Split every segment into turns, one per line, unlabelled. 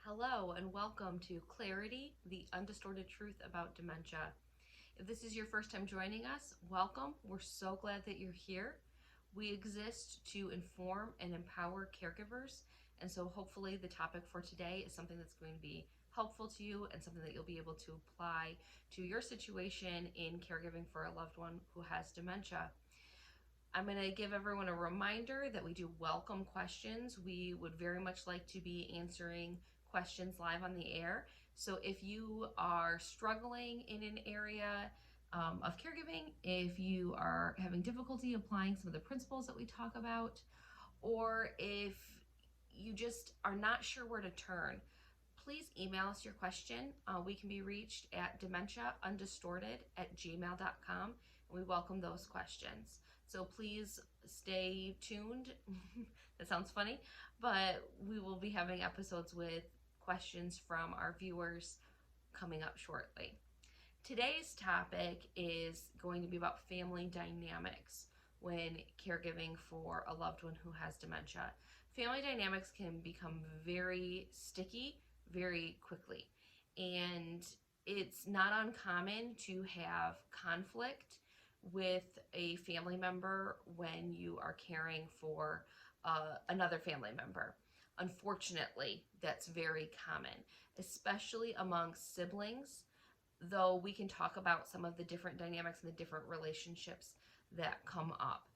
Hello and welcome to Clarity, the Undistorted Truth About Dementia. If this is your first time joining us, welcome. We're so glad that you're here. We exist to inform and empower caregivers, and so hopefully the topic for today is something that's going to be helpful to you and something that you'll be able to apply to your situation in caregiving for a loved one who has dementia. I'm going to give everyone a reminder that we do welcome questions. We would very much like to be answering questions live on the air. So if you are struggling in an area of caregiving, if you are having difficulty applying some of the principles that we talk about, or if you just are not sure where to turn, please email us your question. We can be reached at dementiaundistorted@gmail.com, and we welcome those questions. So please stay tuned. That sounds funny, but we will be having episodes with questions from our viewers coming up shortly. Today's topic is going to be about family dynamics when caregiving for a loved one who has dementia. Family dynamics can become very sticky very quickly, and it's not uncommon to have conflict with a family member when you are caring for another family member. Unfortunately, that's very common, especially among siblings, though we can talk about some of the different dynamics and the different relationships that come up.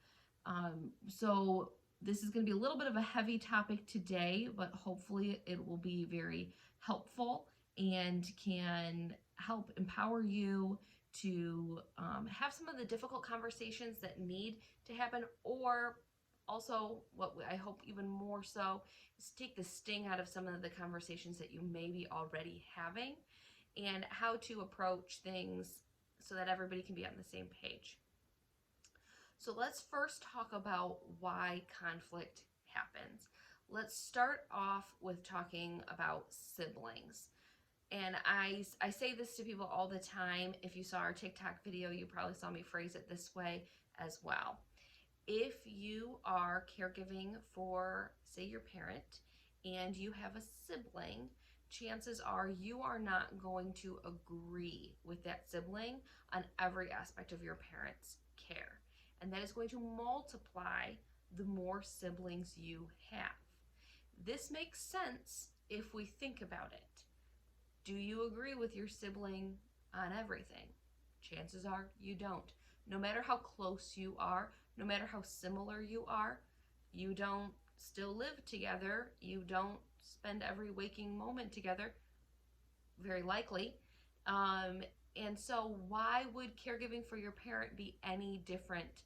So this is going to be a little bit of a heavy topic today, but hopefully it will be very helpful and can help empower you to have some of the difficult conversations that need to happen, or also what I hope even more so is take the sting out of some of the conversations that you may be already having and how to approach things so that everybody can be on the same page. So let's first talk about why conflict happens. Let's start off with talking about siblings. And I say this to people all the time. If you saw our TikTok video, you probably saw me phrase it this way as well. If you are caregiving for, say, your parent, and you have a sibling, chances are you are not going to agree with that sibling on every aspect of your parent's care. And that is going to multiply the more siblings you have. This makes sense if we think about it. Do you agree with your sibling on everything? Chances are you don't. No matter how close you are, no matter how similar you are, you don't still live together. You don't spend every waking moment together, very likely. And so why would caregiving for your parent be any different?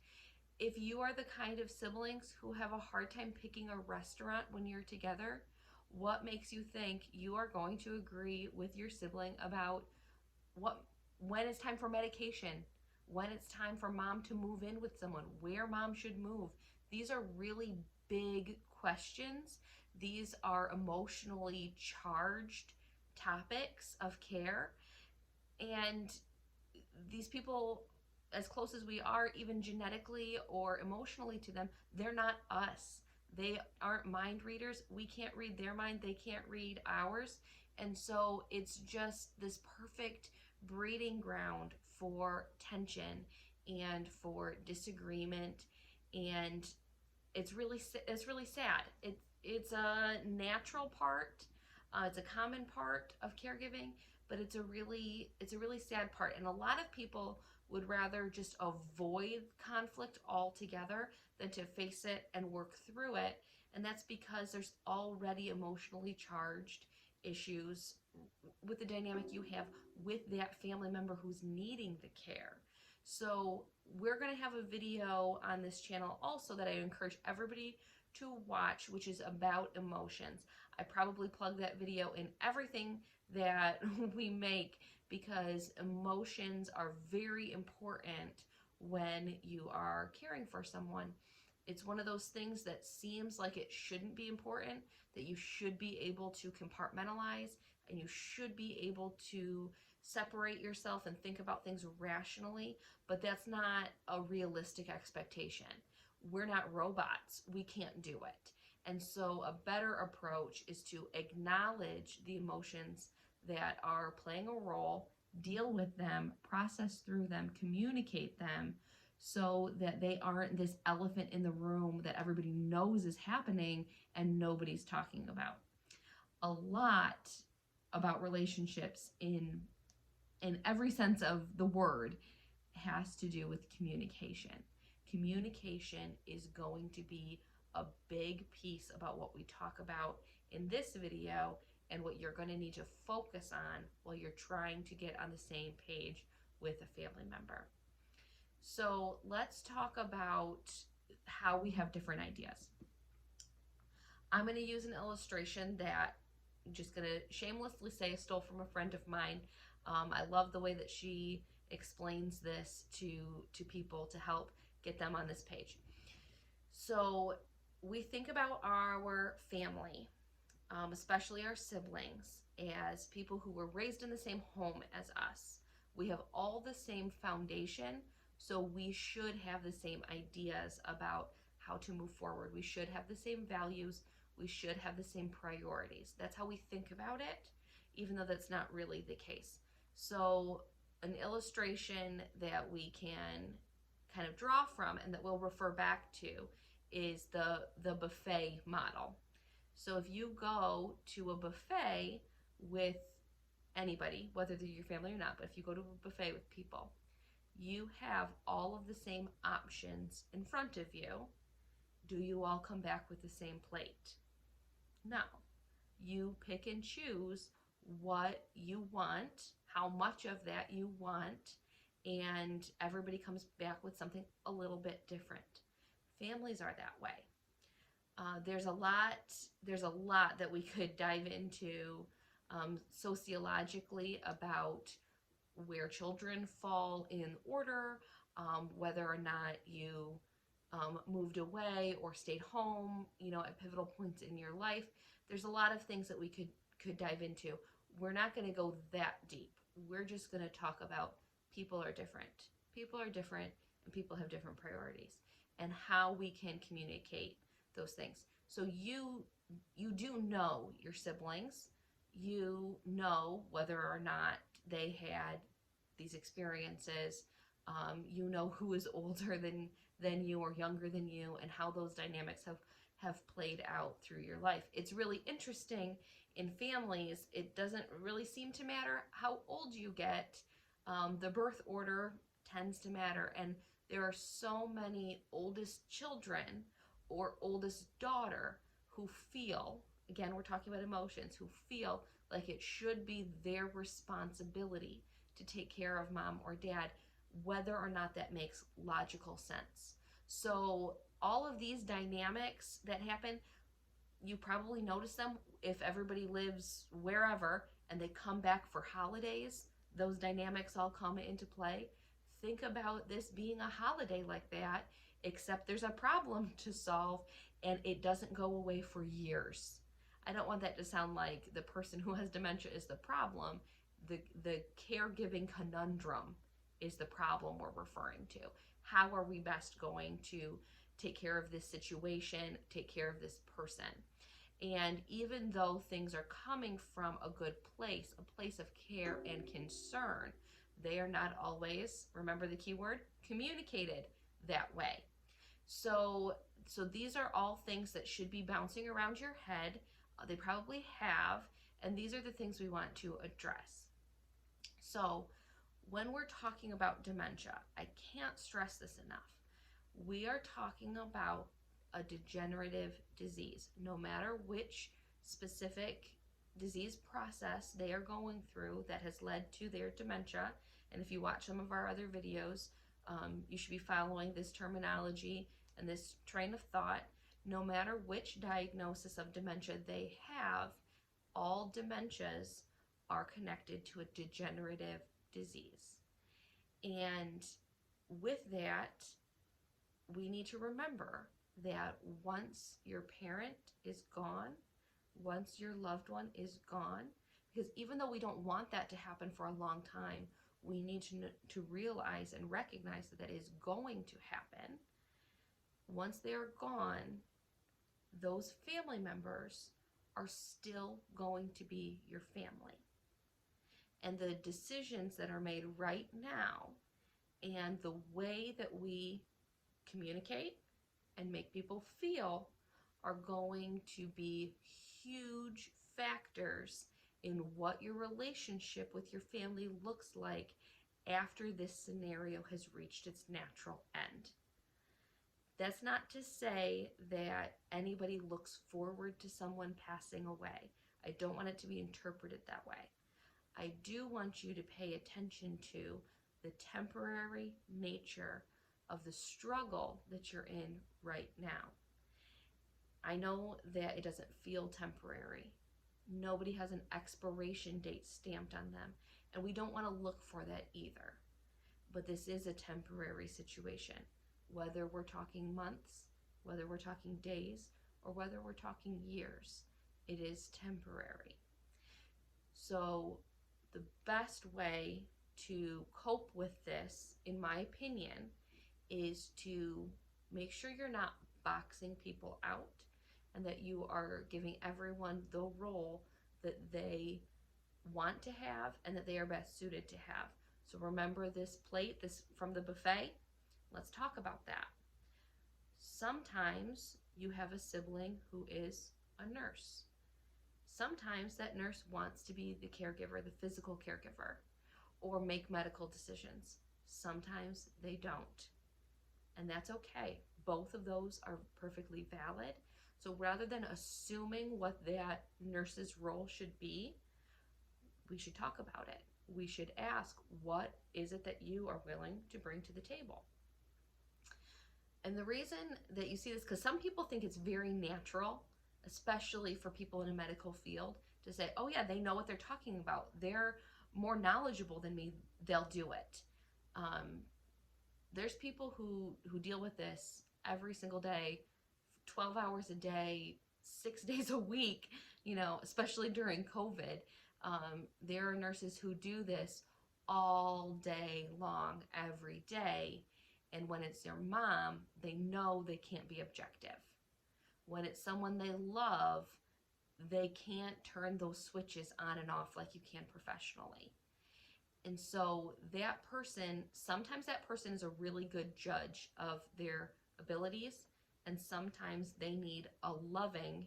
If you are the kind of siblings who have a hard time picking a restaurant when you're together, what makes you think you are going to agree with your sibling about when it's time for medication, when it's time for mom to move in with someone, where mom should move? These are really big questions. These are emotionally charged topics of care. And these people, as close as we are, even genetically or emotionally to them, they're not us. They aren't mind readers. We can't read their mind. They can't read ours. And so it's just this perfect breeding ground for tension and for disagreement. And it's really sad. It's a natural part. It's a common part of caregiving, but it's a really sad part. And a lot of people would rather just avoid conflict altogether than to face it and work through it. And that's because there's already emotionally charged issues with the dynamic you have with that family member who's needing the care. So we're going to have a video on this channel also that I encourage everybody to watch, which is about emotions. I probably plug that video in everything that we make because emotions are very important when you are caring for someone. It's one of those things that seems like it shouldn't be important, that you should be able to compartmentalize and you should be able to separate yourself and think about things rationally, but that's not a realistic expectation. We're not robots. We can't do it. And so a better approach is to acknowledge the emotions that are playing a role, deal with them, process through them, communicate them, so that they aren't this elephant in the room that everybody knows is happening and nobody's talking about. A lot about relationships in every sense of the word has to do with communication. Communication is going to be a big piece about what we talk about in this video and what you're going to need to focus on while you're trying to get on the same page with a family member. So let's talk about how we have different ideas. I'm going to use an illustration that I'm just going to shamelessly say I stole from a friend of mine. I love the way that she explains this to people to help get them on this page. So we think about our family, especially our siblings, as people who were raised in the same home as us. We have all the same foundation, so we should have the same ideas about how to move forward. We should have the same values. We should have the same priorities. That's how we think about it, even though that's not really the case. So an illustration that we can kind of draw from and that we'll refer back to is the buffet model. So if you go to a buffet with anybody, whether they're your family or not, but if you go to a buffet with people, you have all of the same options in front of you. Do you all come back with the same plate? No. You pick and choose what you want, how much of that you want, and everybody comes back with something a little bit different. Families are that way. There's a lot that we could dive into sociologically about where children fall in order, whether or not you moved away or stayed home, at pivotal points in your life. There's a lot of things that we could dive into. We're not going to go that deep. We're just going to talk about people are different. People are different, and people have different priorities, and how we can communicate those things. So you do know your siblings. You know whether or not they had these experiences. You know who is older than you or younger than you, and how those dynamics have played out through your life. It's really interesting in families. It doesn't really seem to matter how old you get. The birth order tends to matter, and there are so many oldest children or oldest daughter who feel, again, we're talking about emotions, who feel like it should be their responsibility to take care of mom or dad, whether or not that makes logical sense. So all of these dynamics that happen, you probably notice them if everybody lives wherever and they come back for holidays. Those dynamics all come into play. Think about this being a holiday like that, except there's a problem to solve and it doesn't go away for years. I don't want that to sound like the person who has dementia is the problem. The caregiving conundrum is the problem we're referring to. How are we best going to take care of this situation, take care of this person? And even though things are coming from a good place, a place of care and concern, they are not always, remember the key word, communicated that way. So these are all things that should be bouncing around your head. They probably have, and these are the things we want to address. So when we're talking about dementia, I can't stress this enough. We are talking about a degenerative disease. No matter which specific disease process they are going through that has led to their dementia, and if you watch some of our other videos, you should be following this terminology and this train of thought. No matter which diagnosis of dementia they have, all dementias are connected to a degenerative disease. And with that, we need to remember that once your parent is gone, once your loved one is gone, because even though we don't want that to happen for a long time, we need to realize and recognize that that is going to happen. Once they are gone, those family members are still going to be your family. And the decisions that are made right now and the way that we communicate and make people feel are going to be huge factors in what your relationship with your family looks like after this scenario has reached its natural end. That's not to say that anybody looks forward to someone passing away. I don't want it to be interpreted that way. I do want you to pay attention to the temporary nature of the struggle that you're in right now. I know that it doesn't feel temporary. Nobody has an expiration date stamped on them, and we don't want to look for that either. But this is a temporary situation, whether we're talking months, whether we're talking days, or whether we're talking years. It is temporary. So the best way to cope with this, in my opinion, is to make sure you're not boxing people out and that you are giving everyone the role that they want to have and that they are best suited to have. So remember this plate, this from the buffet? Let's talk about that. Sometimes you have a sibling who is a nurse. Sometimes that nurse wants to be the caregiver, the physical caregiver, or make medical decisions. Sometimes they don't. And that's okay. Both of those are perfectly valid. So rather than assuming what that nurse's role should be, we should talk about it. We should ask, what is it that you are willing to bring to the table? And the reason that you see this, because some people think it's very natural, especially for people in a medical field, to say, oh yeah, they know what they're talking about. They're more knowledgeable than me. They'll do it. There's people who deal with this every single day, 12 hours a day, 6 days a week, especially during COVID. There are nurses who do this all day long, every day. And when it's their mom, they know they can't be objective. When it's someone they love, they can't turn those switches on and off like you can professionally. And so sometimes that person is a really good judge of their abilities, and sometimes they need a loving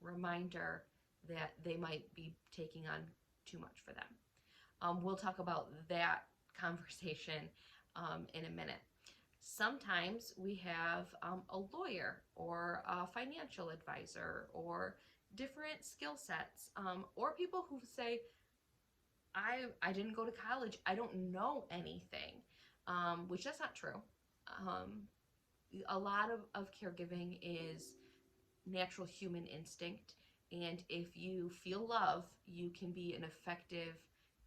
reminder that they might be taking on too much for them. We'll talk about that conversation in a minute. Sometimes we have a lawyer or a financial advisor or different skill sets, or people who say, I didn't go to college, I don't know anything, which that's not true. A lot of caregiving is natural human instinct, and if you feel love, you can be an effective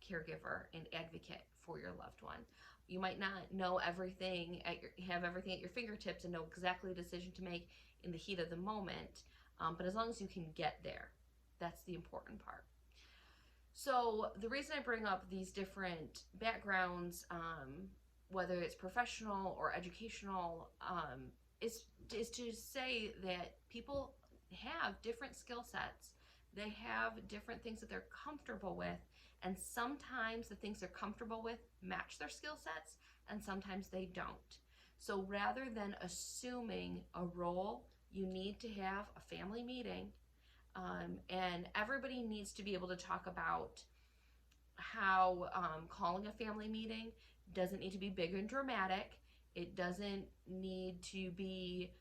caregiver and advocate for your loved one. You might not know everything, have everything at your fingertips and know exactly the decision to make in the heat of the moment, but as long as you can get there, that's the important part. So the reason I bring up these different backgrounds, whether it's professional or educational, is to say that people have different skill sets. They have different things that they're comfortable with, and sometimes the things they're comfortable with match their skill sets, and sometimes they don't. So rather than assuming a role, you need to have a family meeting, and everybody needs to be able to talk about how calling a family meeting doesn't need to be big and dramatic. It doesn't need to be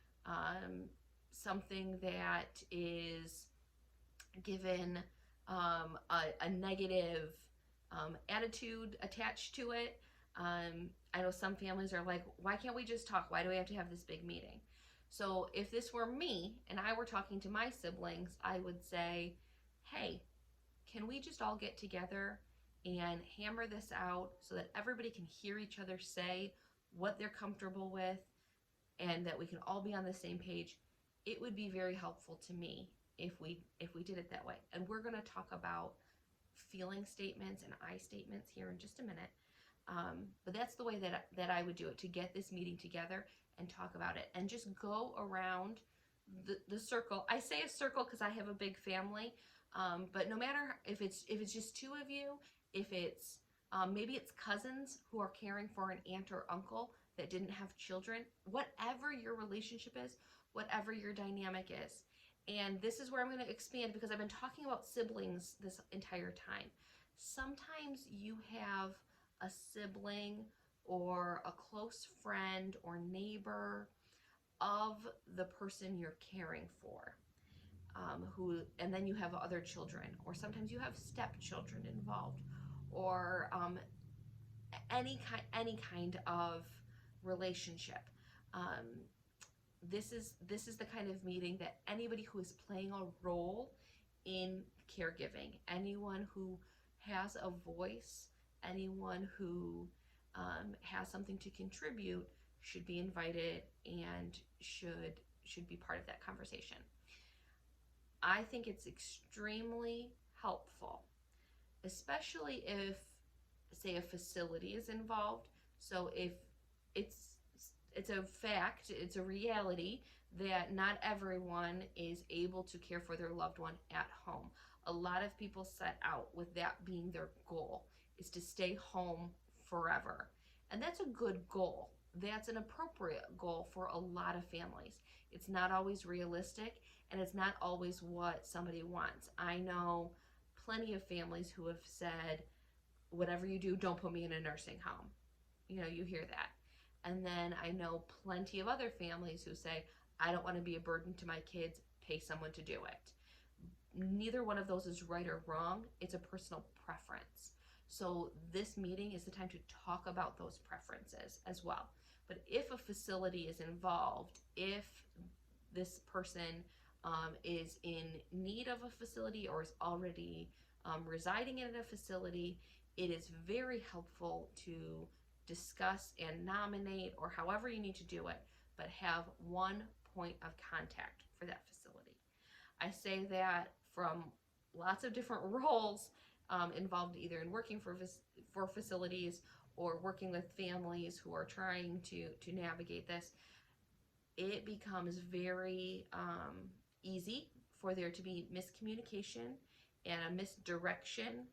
something that is given a negative attitude attached to it. I know some families are like, why can't we just talk? Why do we have to have this big meeting? So if this were me and I were talking to my siblings, I would say, hey, can we just all get together and hammer this out so that everybody can hear each other say what they're comfortable with and that we can all be on the same page? It would be very helpful to me if we did it that way. And we're going to talk about feeling statements and I statements here in just a minute. But that's the way that I would do it, to get this meeting together and talk about it, and just go around the circle. I say a circle because I have a big family, but no matter if it's just two of you, if it's maybe it's cousins who are caring for an aunt or uncle that didn't have children, whatever your relationship is, whatever your dynamic is. And this is where I'm going to expand, because I've been talking about siblings this entire time. Sometimes you have a sibling or a close friend or neighbor of the person you're caring for, and then you have other children, or sometimes you have stepchildren involved, or any kind of relationship. Um, this is the kind of meeting that anybody who is playing a role in caregiving, anyone who has a voice, anyone who has something to contribute, should be invited and should be part of that conversation. I think it's extremely helpful, especially if, say, a facility is involved. So if it's it's a fact, it's a reality that not everyone is able to care for their loved one at home. A lot of people set out with that being their goal, is to stay home forever. And that's a good goal. That's an appropriate goal for a lot of families. It's not always realistic, and it's not always what somebody wants. I know plenty of families who have said, whatever you do, don't put me in a nursing home. You hear that. And then I know plenty of other families who say, I don't want to be a burden to my kids, pay someone to do it. Neither one of those is right or wrong. It's a personal preference. So this meeting is the time to talk about those preferences as well. But if a facility is involved, if this person is in need of a facility or is already residing in a facility, it is very helpful to discuss and nominate, or however you need to do it, but have one point of contact for that facility. I say that from lots of different roles involved, either in working for facilities or working with families who are trying to navigate this. It becomes very easy for there to be miscommunication and a misdirection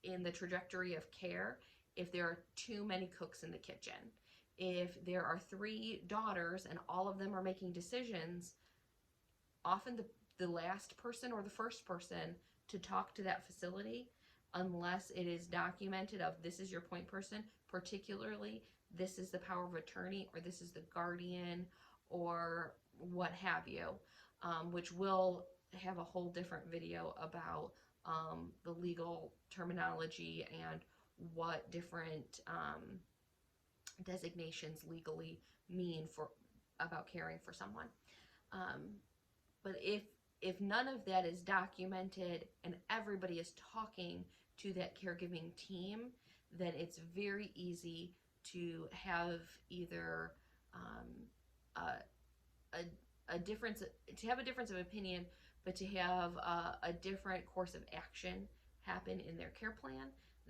in the trajectory of care if there are too many cooks in the kitchen. If there are 3 daughters and all of them are making decisions, often the last person or the first person to talk to that facility, unless it is documented of this is your point person, particularly this is the power of attorney, or this is the guardian, or what have you, which we'll have a whole different video about the legal terminology and what different designations legally mean about caring for someone. But if none of that is documented and everybody is talking to that caregiving team, then it's very easy to have either a difference of opinion, but to have a different course of action happen in their care plan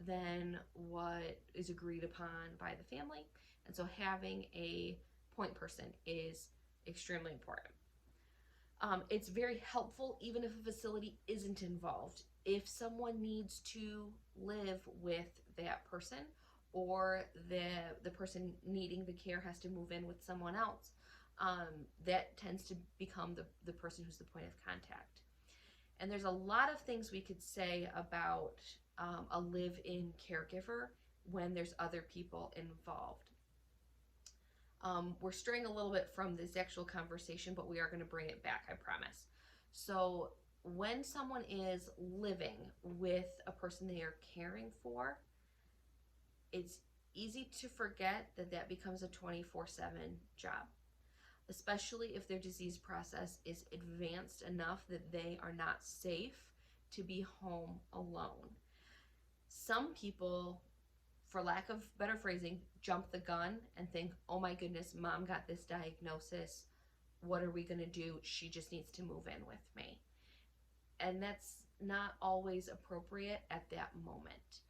than what is agreed upon by the family. And so having a point person is extremely important. It's very helpful even if a facility isn't involved. If someone needs to live with that person, or the person needing the care has to move in with someone else, that tends to become the person who's the point of contact. And there's a lot of things we could say about a live-in caregiver when there's other people involved. We're straying a little bit from this actual conversation, but we are going to bring it back, I promise. So when someone is living with a person they are caring for, it's easy to forget that becomes a 24/7 job, especially if their disease process is advanced enough that they are not safe to be home alone. Some people, for lack of better phrasing, jump the gun and think, oh my goodness, mom got this diagnosis. What are we going to do? She just needs to move in with me. And that's not always appropriate at that moment.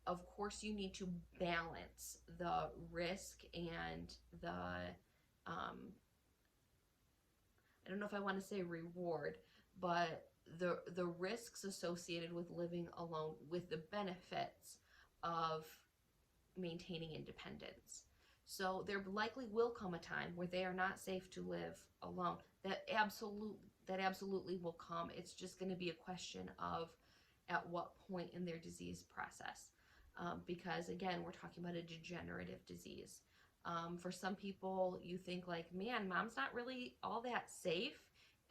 Of course, you need to balance the risk and the I don't know if I want to say reward, but the risks associated with living alone, with the benefits of maintaining independence. So there likely will come a time where they are not safe to live alone. That absolutely will come. It's just going to be a question of at what point in their disease process. Because again, we're talking about a degenerative disease. For some people, you think like, man, mom's not really all that safe,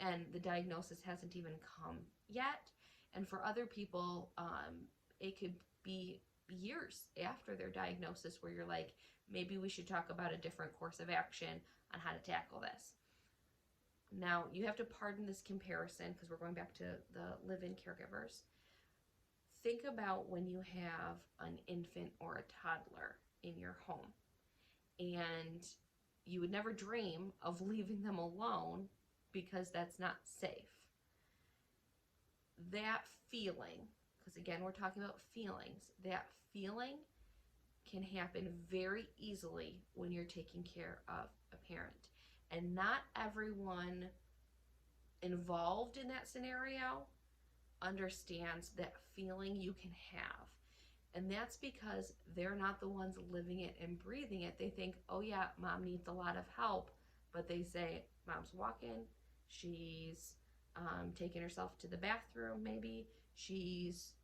and the diagnosis hasn't even come yet. And for other people, it could be years after their diagnosis where you're like, maybe we should talk about a different course of action on how to tackle this. Now, you have to pardon this comparison because we're going back to the live-in caregivers. Think about when you have an infant or a toddler in your home, and you would never dream of leaving them alone because that's not safe. That feeling, because again, we're talking about feelings, that feeling can happen very easily when you're taking care of a parent. And not everyone involved in that scenario understands that feeling you can have. And that's because they're not the ones living it and breathing it. They think, oh yeah, mom needs a lot of help. But they say, mom's walking, she's taking herself to the bathroom maybe, she's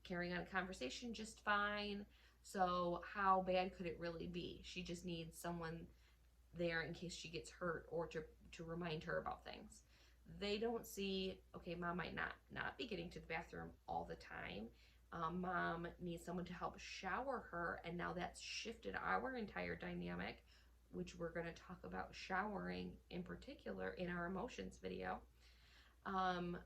carrying on a conversation just fine. So how bad could it really be? She just needs someone there in case she gets hurt or to remind her about things. They don't see, okay, mom might not be getting to the bathroom all the time. Mom needs someone to help shower her, and now that's shifted our entire dynamic, which we're going to talk about showering in particular in our emotions video. Mom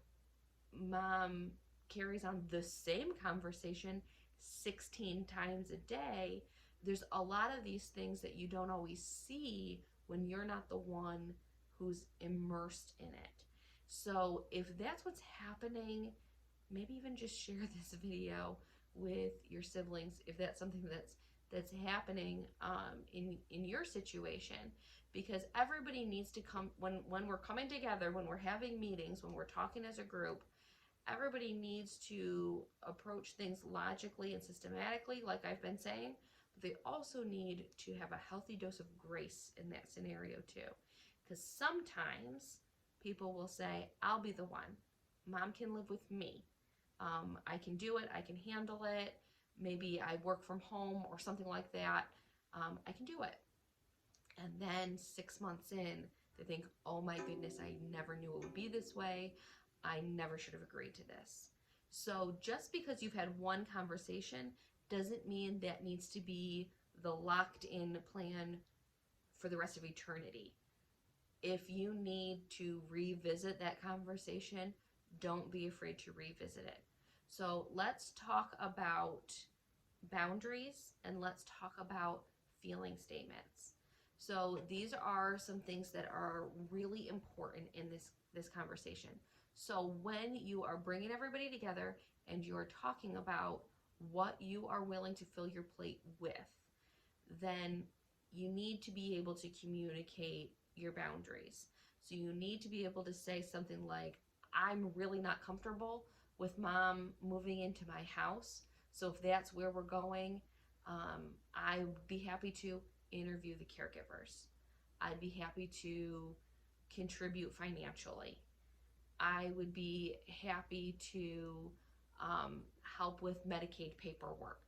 carries on the same conversation 16 times a day. There's a lot of these things that you don't always see when you're not the one who's immersed in it. So if that's what's happening, maybe even just share this video with your siblings if that's something that's happening in your situation, because everybody needs to come when we're coming together, when we're having meetings, when we're talking as a group. Everybody needs to approach things logically and systematically, like I've been saying, but they also need to have a healthy dose of grace in that scenario too. Because sometimes people will say, I'll be the one. Mom can live with me. I can do it. I can handle it. Maybe I work from home or something like that. I can do it. And then 6 months in, they think, oh my goodness, I never knew it would be this way. I never should have agreed to this. So just because you've had one conversation doesn't mean that needs to be the locked in plan for the rest of eternity. If you need to revisit that conversation, don't be afraid to revisit it. So let's talk about boundaries and let's talk about feeling statements. So these are some things that are really important in this conversation. So when you are bringing everybody together and you're talking about what you are willing to fill your plate with, then you need to be able to communicate your boundaries. So you need to be able to say something like, I'm really not comfortable with mom moving into my house. So if that's where we're going, I would be happy to interview the caregivers. I'd be happy to contribute financially. I would be happy to help with Medicaid paperwork,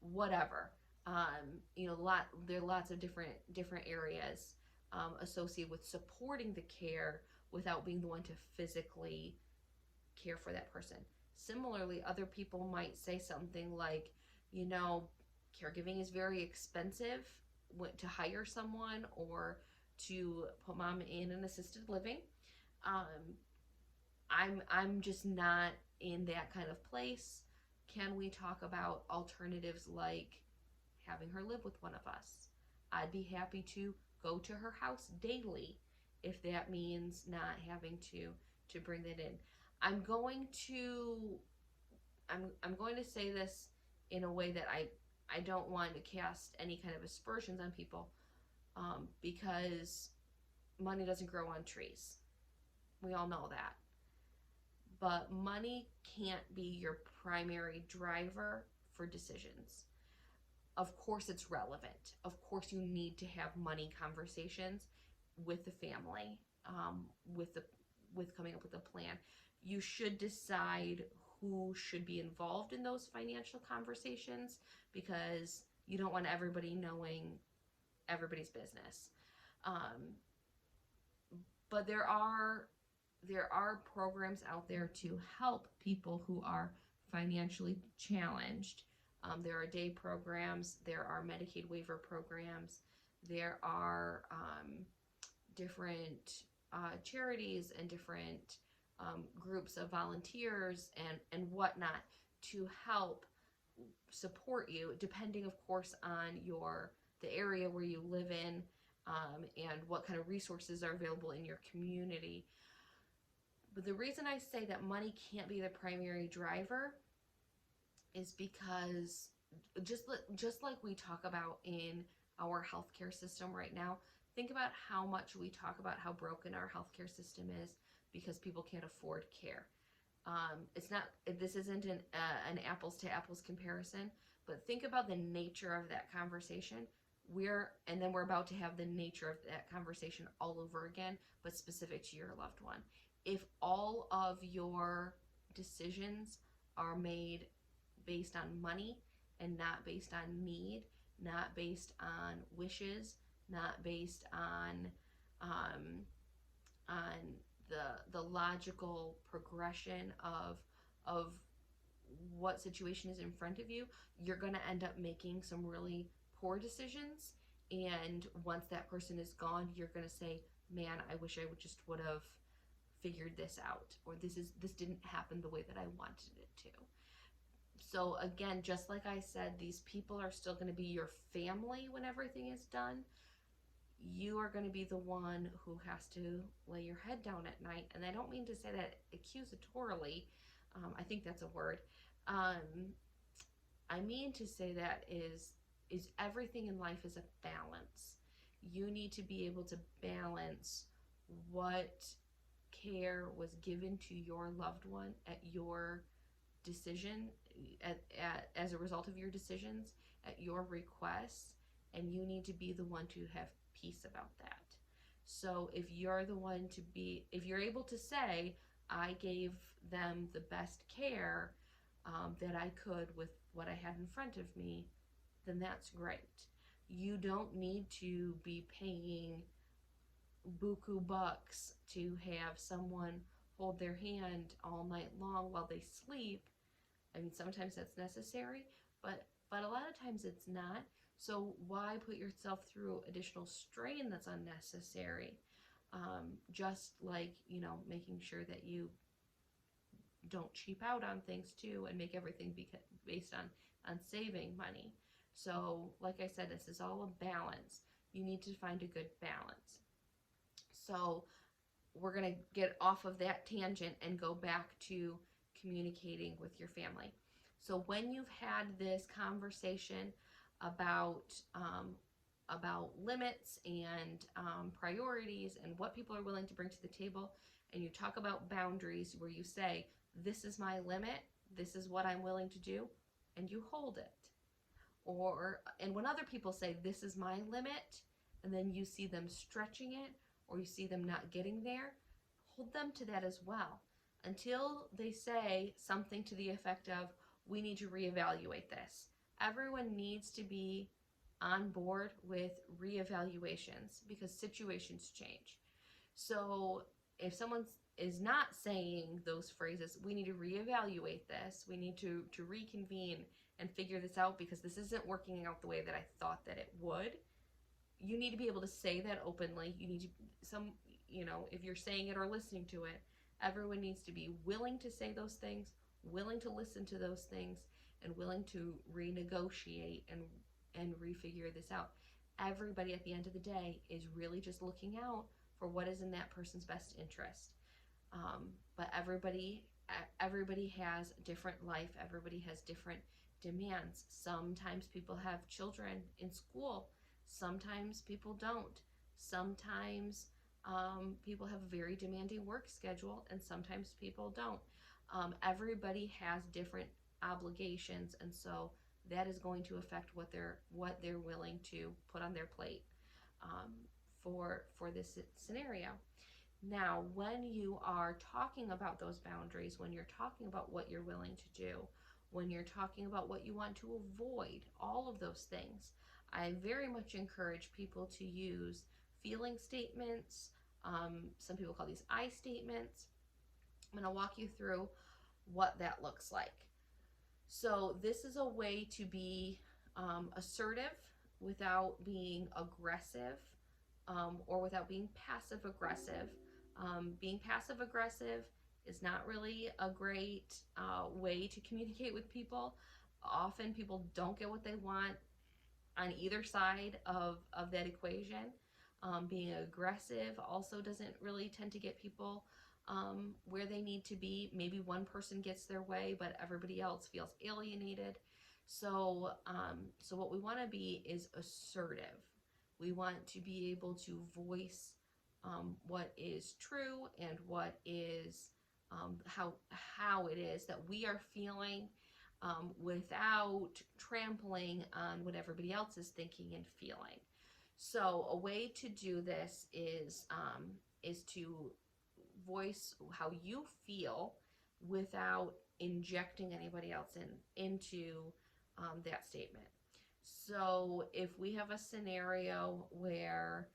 whatever. There are lots of different areas associated with supporting the care without being the one to physically care for that person. Similarly, other people might say something like, caregiving is very expensive to hire someone or to put mom in an assisted living. I'm just not in that kind of place. Can we talk about alternatives like having her live with one of us? I'd be happy to go to her house daily if that means not having to bring that in. I'm going to say this in a way that I don't want to cast any kind of aspersions on people. because money doesn't grow on trees. We all know that. But money can't be your primary driver for decisions. Of course, it's relevant. Of course, you need to have money conversations with the family, with the with coming up with a plan. You should decide who should be involved in those financial conversations because you don't want everybody knowing everybody's business. Um, but there are programs out there to help people who are financially challenged. There are day programs, there are Medicaid waiver programs, there are different charities and different groups of volunteers and whatnot to help support you, depending, of course, on the area where you live in, and what kind of resources are available in your community. But the reason I say that money can't be the primary driver is because just like we talk about in our healthcare system right now, think about how much we talk about how broken our healthcare system is because people can't afford care. It's not. This isn't an apples to apples comparison, but think about the nature of that conversation. And then we're about to have the nature of that conversation all over again, but specific to your loved one. If all of your decisions are made based on money and not based on need, not based on wishes, not based on the logical progression of what situation is in front of you, you're going to end up making some really poor decisions. And once that person is gone, you're going to say, man, I wish I would have figured this out, or this didn't happen the way that I wanted it to. So again, just like I said, these people are still going to be your family when everything is done. You are going to be the one who has to lay your head down at night. And I don't mean to say that accusatorily. I think that's a word. I mean to say that is everything in life is a balance. You need to be able to balance what care was given to your loved one at your decision, as a result of your decisions, at your request, and you need to be the one to have peace about that. So if you're able to say, I gave them the best care that I could with what I had in front of me, then that's great. You don't need to be paying buku bucks to have someone hold their hand all night long while they sleep. I mean, sometimes that's necessary, but a lot of times it's not. So why put yourself through additional strain that's unnecessary? Just like, making sure that you don't cheap out on things too and make everything based on saving money. So like I said, this is all a balance. You need to find a good balance. So we're going to get off of that tangent and go back to communicating with your family. So when you've had this conversation about limits and priorities and what people are willing to bring to the table, and you talk about boundaries where you say, this is my limit, this is what I'm willing to do, and you hold it. And when other people say, this is my limit, and then you see them stretching it, or you see them not getting there, hold them to that as well. Until they say something to the effect of, we need to reevaluate this. Everyone needs to be on board with reevaluations because situations change. So if someone is not saying those phrases, we need to reevaluate this, we need to reconvene and figure this out because this isn't working out the way that I thought that it would. You need to be able to say that openly. You need to, if you're saying it or listening to it, everyone needs to be willing to say those things, willing to listen to those things, and willing to renegotiate and refigure this out. Everybody at the end of the day is really just looking out for what is in that person's best interest. But everybody has different life. Everybody has different demands. Sometimes people have children in school Sometimes people don't. Sometimes people have a very demanding work schedule, and sometimes people don't. Everybody has different obligations, and so that is going to affect what they're willing to put on their plate um, for this scenario. Now, when you are talking about those boundaries, when you're talking about what you're willing to do, when you're talking about what you want to avoid, all of those things, I very much encourage people to use feeling statements. Some people call these I statements. I'm going to walk you through what that looks like. So, this is a way to be assertive without being aggressive, or without being passive aggressive. Being passive aggressive is not really a great way to communicate with people. Often people don't get what they want on either side of that equation. Being aggressive also doesn't really tend to get people where they need to be. Maybe one person gets their way, but everybody else feels alienated. So what we want to be is assertive. We want to be able to voice what is true and what is how it is that we are feeling, without trampling on what everybody else is thinking and feeling. So a way to do this is to voice how you feel without injecting anybody else into that statement. So if we have a scenario where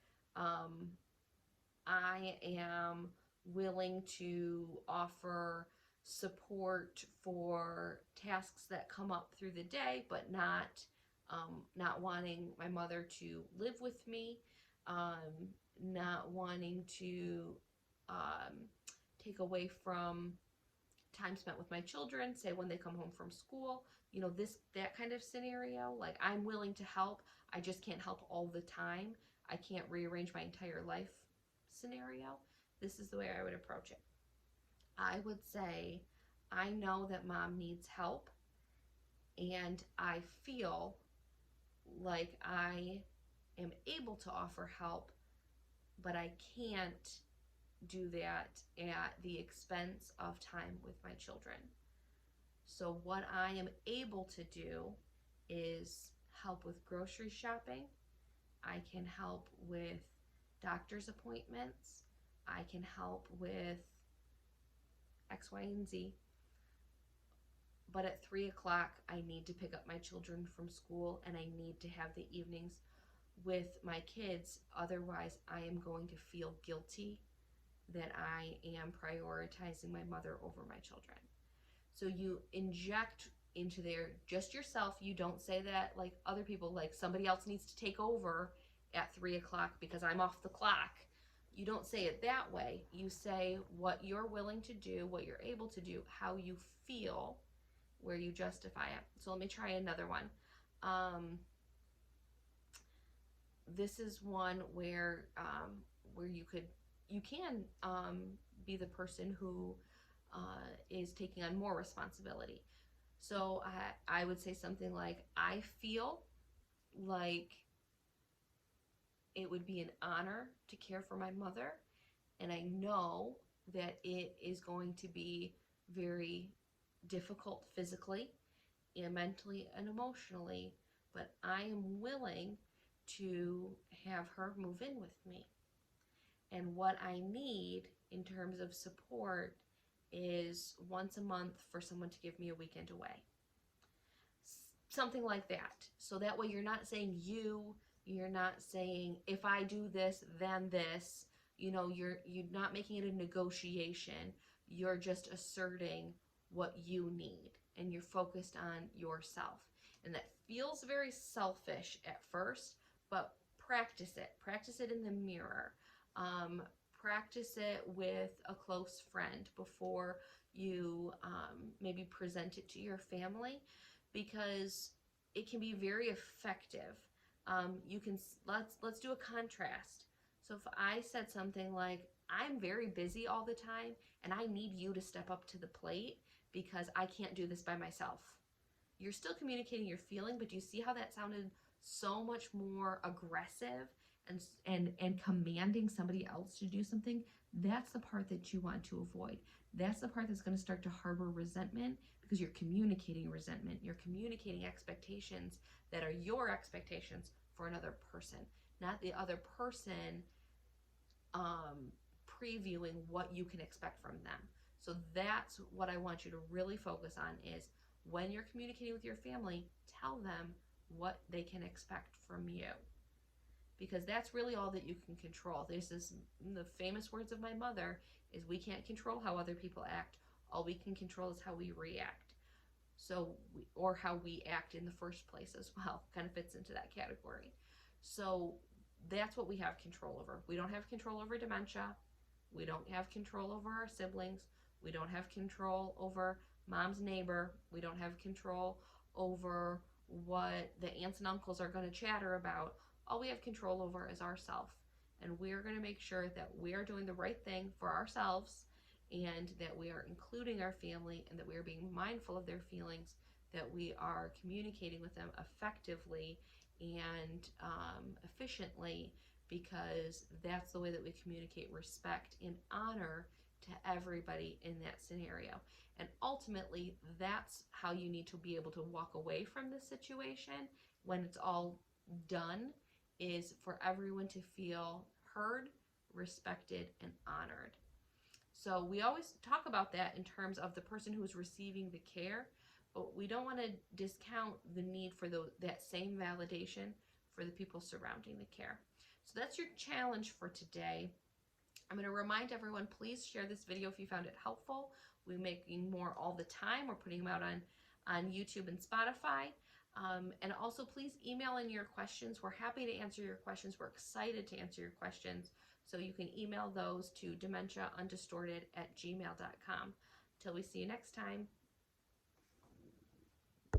I am willing to offer support for tasks that come up through the day, but not wanting my mother to live with me, not wanting to take away from time spent with my children, say when they come home from school, that kind of scenario. Like, I'm willing to help, I just can't help all the time. I can't rearrange my entire life scenario. This is the way I would approach it. I would say, I know that mom needs help, and I feel like I am able to offer help, but I can't do that at the expense of time with my children. So what I am able to do is help with grocery shopping. I can help with doctor's appointments. I can help with X, Y, and Z. But at 3 o'clock, I need to pick up my children from school, and I need to have the evenings with my kids. Otherwise, I am going to feel guilty that I am prioritizing my mother over my children. So you inject into there just yourself. You don't say that like other people, like somebody else needs to take over at 3 o'clock because I'm off the clock. You don't say it that way. You say what you're willing to do, what you're able to do, how you feel, where you justify it. So let me try another one. This is one where you can be the person who is taking on more responsibility. So I would say something like, I feel like it would be an honor to care for my mother, and I know that it is going to be very difficult physically and mentally and emotionally, but I am willing to have her move in with me. And what I need in terms of support is once a month for someone to give me a weekend away. Something like that. So that way you're not saying you're not saying if I do this, then this. You're not making it a negotiation. You're just asserting what you need, and you're focused on yourself. And that feels very selfish at first, but practice it. Practice it in the mirror. Practice it with a close friend before you maybe present it to your family, because it can be very effective. Let's do a contrast. So if I said something like, I'm very busy all the time and I need you to step up to the plate because I can't do this by myself. You're still communicating your feeling, but do you see how that sounded so much more aggressive and commanding somebody else to do something, that's the part that you want to avoid. That's the part that's going to start to harbor resentment, because you're communicating resentment. You're communicating expectations that are your expectations for another person, not the other person previewing what you can expect from them. So that's what I want you to really focus on, is when you're communicating with your family, tell them what they can expect from you, because that's really all that you can control. This is the famous words of my mother, is we can't control how other people act. All we can control is how we react. Or how we act in the first place as well, kind of fits into that category. So that's what we have control over. We don't have control over dementia. We don't have control over our siblings. We don't have control over mom's neighbor. We don't have control over what the aunts and uncles are going to chatter about. All we have control over is ourselves. And we're going to make sure that we are doing the right thing for ourselves, and that we are including our family, and that we are being mindful of their feelings, that we are communicating with them effectively and efficiently, because that's the way that we communicate respect and honor to everybody in that scenario. And ultimately, that's how you need to be able to walk away from this situation when it's all done, is for everyone to feel heard, respected, and honored. So we always talk about that in terms of the person who's receiving the care, but we don't want to discount the need for that same validation for the people surrounding the care. So that's your challenge for today. I'm going to remind everyone, please share this video if you found it helpful. We're making more all the time. We're putting them out on YouTube and Spotify. And also, please email in your questions. We're happy to answer your questions. We're excited to answer your questions. So you can email those to dementiaundistorted@gmail.com. Till we see you next time.